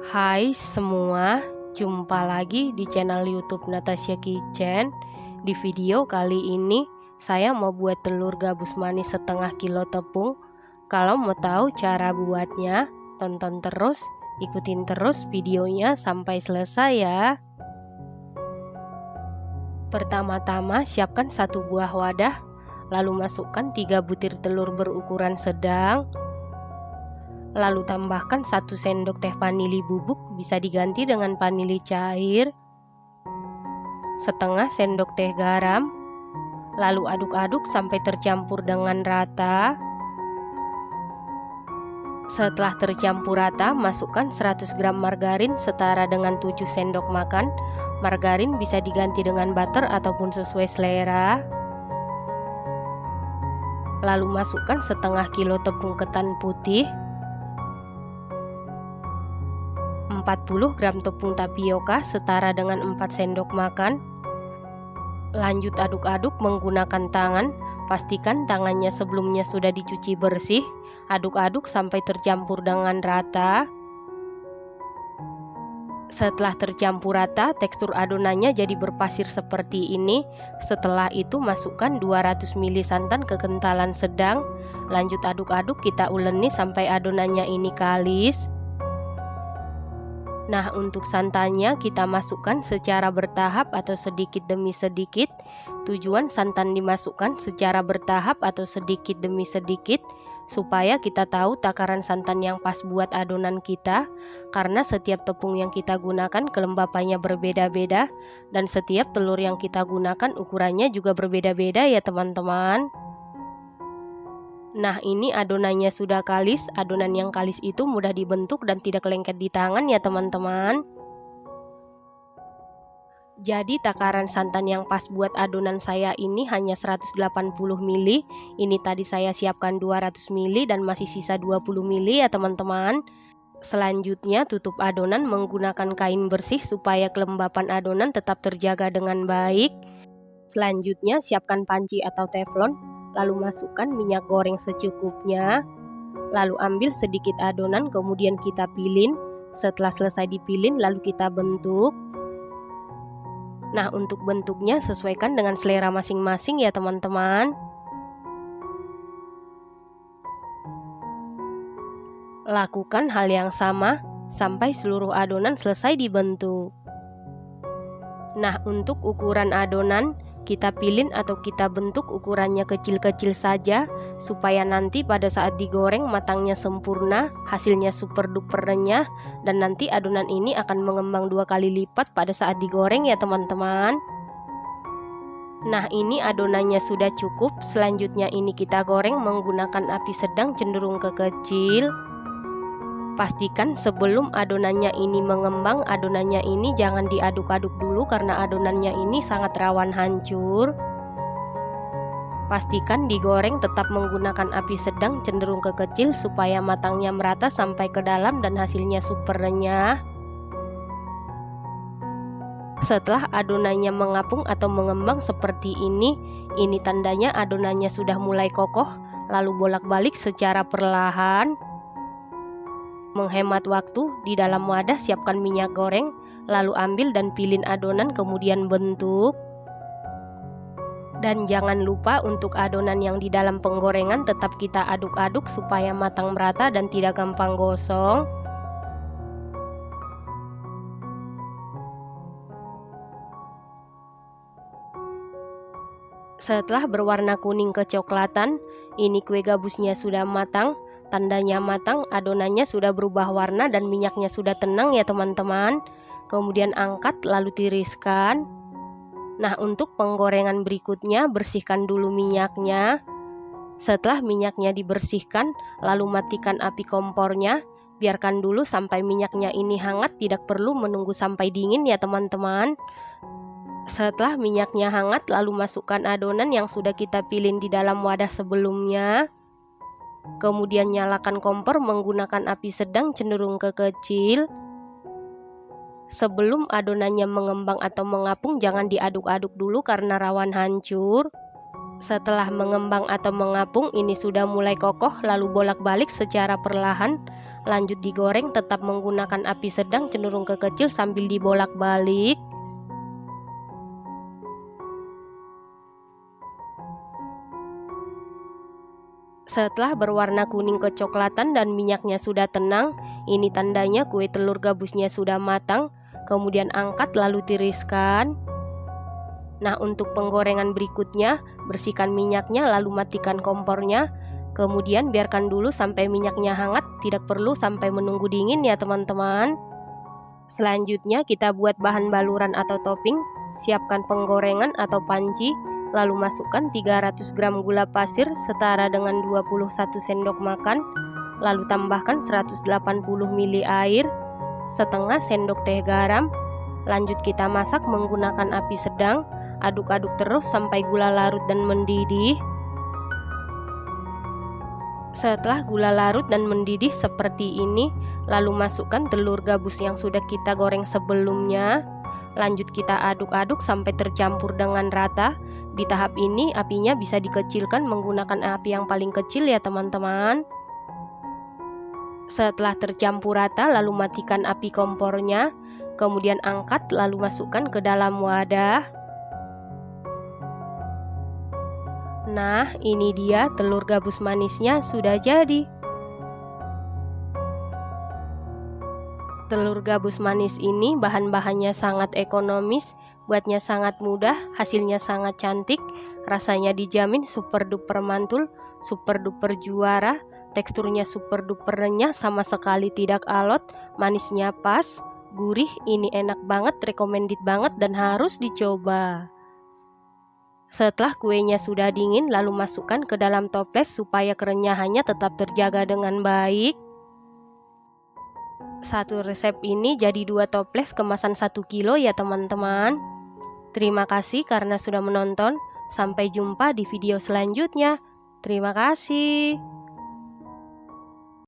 Hai semua, jumpa lagi di channel YouTube Natasha Kitchen. Di video kali ini saya mau buat telur gabus manis setengah kilo tepung. Kalau mau tahu cara buatnya, tonton terus, ikutin terus videonya sampai selesai ya. Pertama-tama siapkan satu buah wadah, lalu masukkan 3 butir telur berukuran sedang. Lalu tambahkan 1 sendok teh vanili bubuk, bisa diganti dengan vanili cair, setengah sendok teh garam. Lalu aduk-aduk sampai tercampur dengan rata. Setelah tercampur rata, masukkan 100 gram margarin setara dengan 7 sendok makan. Margarin bisa diganti dengan butter ataupun sesuai selera. Lalu masukkan setengah kilo tepung ketan putih, 40 gram tepung tapioka setara dengan 4 sendok makan. Lanjut aduk-aduk menggunakan tangan. Pastikan tangannya sebelumnya sudah dicuci bersih. Aduk-aduk sampai tercampur dengan rata. Setelah tercampur rata, tekstur adonannya jadi berpasir seperti ini. Setelah itu masukkan 200 ml santan kekentalan sedang. Lanjut aduk-aduk, kita uleni sampai adonannya ini kalis. Nah, untuk santannya kita masukkan secara bertahap atau sedikit demi sedikit. Tujuan santan dimasukkan secara bertahap atau sedikit demi sedikit supaya kita tahu takaran santan yang pas buat adonan kita, karena setiap tepung yang kita gunakan kelembapannya berbeda-beda dan setiap telur yang kita gunakan ukurannya juga berbeda-beda ya teman-teman. Nah, ini adonannya sudah kalis. Adonan yang kalis itu mudah dibentuk dan tidak lengket di tangan ya teman-teman. Jadi takaran santan yang pas buat adonan saya ini hanya 180 ml. Ini tadi saya siapkan 200 ml dan masih sisa 20 ml ya teman-teman. Selanjutnya tutup adonan menggunakan kain bersih supaya kelembapan adonan tetap terjaga dengan baik. Selanjutnya siapkan panci atau teflon. Lalu masukkan minyak goreng secukupnya. Lalu ambil sedikit adonan, kemudian kita pilin. Setelah selesai dipilin, lalu kita bentuk. Nah, untuk bentuknya sesuaikan dengan selera masing-masing ya teman-teman. Lakukan hal yang sama sampai seluruh adonan selesai dibentuk. Nah, untuk ukuran adonan, kita pilin atau kita bentuk ukurannya kecil-kecil saja supaya nanti pada saat digoreng matangnya sempurna, hasilnya super duper renyah, dan nanti adonan ini akan mengembang 2 kali lipat pada saat digoreng ya teman-teman. Nah, ini adonannya sudah cukup. Selanjutnya ini kita goreng menggunakan api sedang cenderung ke kecil. Pastikan sebelum adonannya ini mengembang, adonannya ini jangan diaduk-aduk dulu karena adonannya ini sangat rawan hancur. Pastikan digoreng tetap menggunakan api sedang cenderung ke kecil supaya matangnya merata sampai ke dalam dan hasilnya super renyah. Setelah adonannya mengapung atau mengembang seperti ini tandanya adonannya sudah mulai kokoh. Lalu bolak-balik secara perlahan. Menghemat waktu, di dalam wadah siapkan minyak goreng, lalu ambil dan pilin adonan kemudian bentuk. Dan jangan lupa untuk adonan yang di dalam penggorengan tetap kita aduk-aduk supaya matang merata dan tidak gampang gosong. Setelah berwarna kuning kecoklatan, ini kue gabusnya sudah matang. Tandanya matang, adonannya sudah berubah warna dan minyaknya sudah tenang ya teman-teman. Kemudian angkat lalu tiriskan. Nah, untuk penggorengan berikutnya bersihkan dulu minyaknya. Setelah minyaknya dibersihkan, lalu matikan api kompornya. Biarkan dulu sampai minyaknya ini hangat, tidak perlu menunggu sampai dingin ya teman-teman. Setelah minyaknya hangat, lalu masukkan adonan yang sudah kita pilin di dalam wadah sebelumnya. Kemudian nyalakan kompor menggunakan api sedang cenderung ke kecil. Sebelum adonannya mengembang atau mengapung jangan diaduk-aduk dulu karena rawan hancur. Setelah mengembang atau mengapung, ini sudah mulai kokoh, lalu bolak-balik secara perlahan. Lanjut digoreng tetap menggunakan api sedang cenderung ke kecil sambil dibolak-balik. Setelah berwarna kuning kecoklatan dan minyaknya sudah tenang, ini tandanya kue telur gabusnya sudah matang. Kemudian angkat lalu tiriskan. Nah, untuk penggorengan berikutnya, bersihkan minyaknya lalu matikan kompornya. Kemudian biarkan dulu sampai minyaknya hangat, tidak perlu sampai menunggu dingin ya teman-teman. Selanjutnya kita buat bahan baluran atau topping. Siapkan penggorengan atau panci. Lalu masukkan 300 gram gula pasir setara dengan 21 sendok makan. Lalu tambahkan 180 ml air, setengah sendok teh garam. Lanjut kita masak menggunakan api sedang. Aduk-aduk terus sampai gula larut dan mendidih. Setelah gula larut dan mendidih seperti ini, lalu masukkan telur gabus yang sudah kita goreng sebelumnya. Lanjut kita aduk-aduk sampai tercampur dengan rata. Di tahap ini apinya bisa dikecilkan menggunakan api yang paling kecil ya teman-teman. Setelah tercampur rata lalu matikan api kompornya. Kemudian angkat lalu masukkan ke dalam wadah. Nah, ini dia telur gabus manisnya sudah jadi. Telur gabus manis ini bahan-bahannya sangat ekonomis, buatnya sangat mudah, hasilnya sangat cantik, rasanya dijamin super duper mantul, super duper juara, teksturnya super duper renyah, sama sekali tidak alot, manisnya pas, gurih, ini enak banget, recommended banget dan harus dicoba. Setelah kuenya sudah dingin, lalu masukkan ke dalam toples supaya kerenyahannya tetap terjaga dengan baik. Satu resep ini jadi 2 toples kemasan 1 kilo ya teman-teman. Terima kasih karena sudah menonton. Sampai jumpa di video selanjutnya. Terima kasih.